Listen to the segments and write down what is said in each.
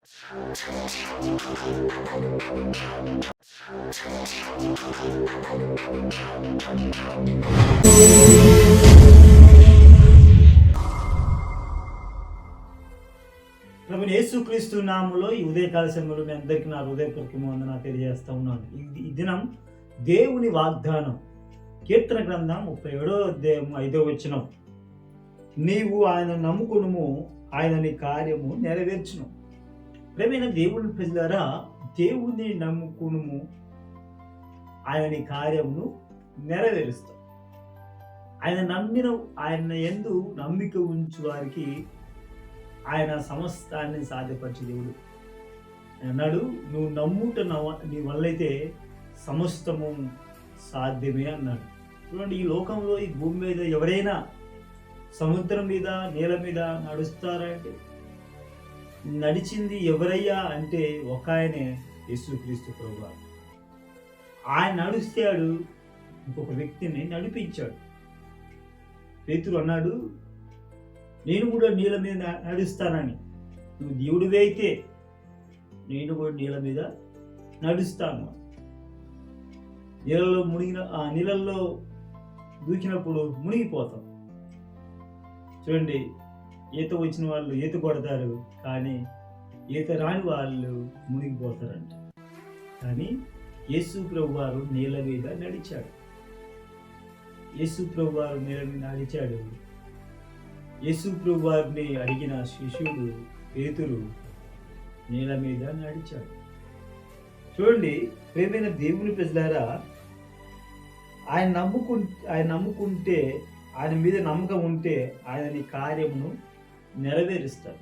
ప్రభువైన యేసుక్రీస్తు నామములో ఈ ఉదయకాల సమయంలో మీ అందరికీ నా హృదయపూర్వక వందనాలు తెలియజేస్తా ఉన్నాను. ఈ దినం దేవుని వాగ్దానం, కీర్తన గ్రంథం 37వ అధ్యాయం 5వ వచనం. నీవు ఆయన నమ్ముకునుము, ఆయన నీ కార్యము నెరవేర్చును. ప్రియమైన దేవుని ప్రజలారా, దేవుని నమ్ముకునుము, ఆయన నీ కార్యమును నెరవేరుస్తాడు. ఆయన యందు నమ్మిక ఉంచు వారికి ఆయన సమస్తాన్ని సాధ్యపరిచే దేవుడు. అన్నాడు, నువ్వు నమ్ముట నీ వల్లైతే సమస్తము సాధ్యమే అన్నాడు. చూడండి, ఈ లోకంలో, ఈ భూమి మీద ఎవరైనా సముద్రం మీద, నీళ్ళ మీద నడుస్తారంటే నడిచింది ఎవరయ్యా అంటే ఒక ఆయనే, యేసుక్రీస్తు ప్రభువు. ఆయన నడుస్తాడు, ఇంకొక వ్యక్తిని నడిపించాడు. పేతురు అన్నాడు, నేను కూడా నీళ్ళ మీద నడుస్తానని. నువ్వు దేవుడివి అయితే నేను కూడా నీళ్ళ మీద నడుస్తాను. నీళ్ళల్లో దూకినప్పుడు మునిగిపోతాం. చూడండి, ఈత వచ్చిన వాళ్ళు ఈత కొడతారు, కానీ ఈత రాని వాళ్ళు మునిగిపోతారంట. కానీ యేసు ప్రభువారు నీళ్ళ మీద నడిచాడు. యేసు ప్రభువారు నీళ్ళ మీద నడిచాడు. యేసు ప్రభువారిని అడిగిన శిష్యుడు పేతురు నీళ్ళ మీద నడిచాడు. చూడండి, ప్రియమైన దేవుని ప్రజలారా, ఆయన నమ్ముకుంటే, ఆయన మీద నమ్మకం ఉంటే ఆయన నీ కార్యమును నెరవేరుస్తాడు.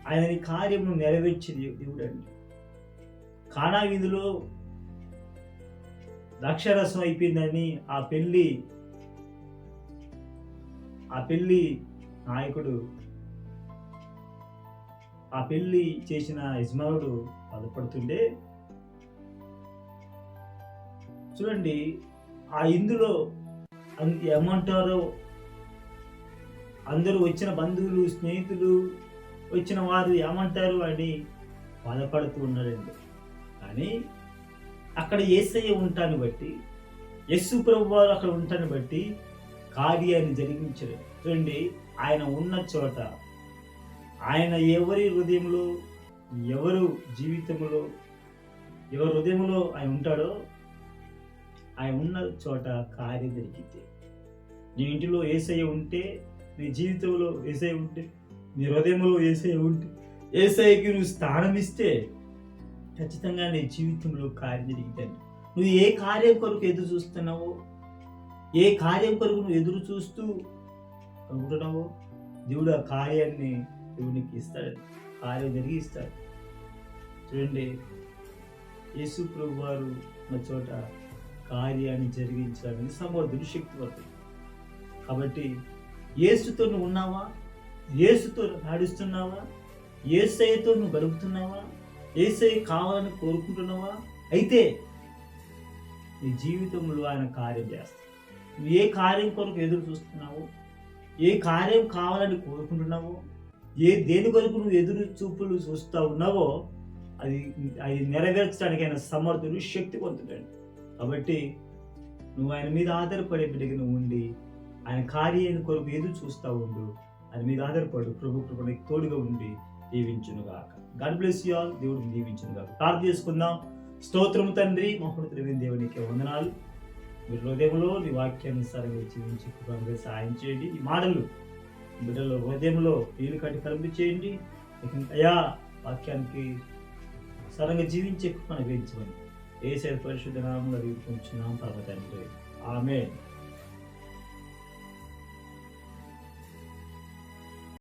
ఆయన నీ కార్యమును నెరవేర్చే దేవుడు అండి. కానా వీధిలో ద్రాక్షారసం అయిపోయిందని ఆ పెళ్లి నాయకుడు, ఆ పెళ్లి చేసిన యజమానుడు బాధపడుతుండే, చూడండి, ఆ ఇందులో ఏమంటారో అందరూ వచ్చిన బంధువులు, స్నేహితులు, వచ్చిన వారు ఏమంటారు అని బాధపడుతూ ఉన్నాడండి. కానీ అక్కడ యేసయ్య ఉంటాన్ని బట్టి, యేసు ప్రభువారు అక్కడ ఉంటాన్ని బట్టి కార్యాన్ని జరిగించడం. చూడండి, ఆయన ఉన్న చోట, ఆయన ఎవరి హృదయంలో, ఎవరి హృదయంలో ఆయన ఉంటాడో, ఆయన ఉన్న చోట కార్యం జరిగితే, నీ ఇంటిలో యేసయ్య ఉంటే, నీ జీవితంలో యేసయ్య ఉంటే, నీ హృదయంలో యేసయ్య ఉంటే, యేసయ్యకి నువ్వు స్థానం ఇస్తే ఖచ్చితంగా నీ జీవితంలో కార్యం జరిగితే. నువ్వు ఏ కార్యం కొరకు ఎదురు చూస్తున్నావో, ఏ కార్యం కొరకు నువ్వు ఎదురు చూస్తూ అనుకుంటున్నావో, దేవుడు ఆ కార్యాన్ని దేవునికి ఇస్తాడు, కార్యం జరిగిస్తాడు. చూడండి, యేసు ప్రభు వారు ఉన్న చోట కార్యాన్ని జరిగించడానికి సమర్థుడు, శక్తివంతుడు. కాబట్టి యేసుతో నువ్వు ఉన్నావా? యేసుతో నడుస్తున్నావా? యేసయ్యతో నువ్వు గడుపుతున్నావా? యేసయ్య కావాలని కోరుకుంటున్నావా? అయితే నీ జీవితంలో ఆయన కార్యం చేస్తాడు. నువ్వు ఏ కార్యం కొరకు ఎదురు చూస్తున్నావో, ఏ కార్యం కావాలని కోరుకుంటున్నావో, దేని కొరకు నువ్వు ఎదురు చూపులు చూస్తూ ఉన్నావో, అది నెరవేర్చడానికి ఆయన సమర్థుడు, శక్తివంతుడండి. కాబట్టి నువ్వు ఆయన మీద ఆధారపడే బిడ్డగా నువ్వు ఉండి, ఆయన కార్యాన్ని కొరకు ఎదురు చూస్తూ ఉండు. ఆయన మీద ఆధారపడు. ప్రభు కృపకి తోడుగా ఉండి దీవించునుగాక. God bless you all. దేవుడిని దీవించునుగాక. ప్రార్థన చేసుకుందాం. స్తోత్రము తండ్రి, మహోన్నతుడైన దేవునికి వందనాలు. మీ హృదయంలో నీ వాక్యానుసారంగా జీవించి కృపగా సహాయం చేయండి. ఈ మాటలు బిడ్డల హృదయంలో నీళ్ళు కట్టి కనిపించేయండి. అయ్యా, వాక్యానికి సరంగా జీవించే కృపను గ్రహించమని యేసయ్య పరిశుద్ధ నామములో అడిగి పొందుచున్నాము పరమ తండ్రి. ఆమేన్.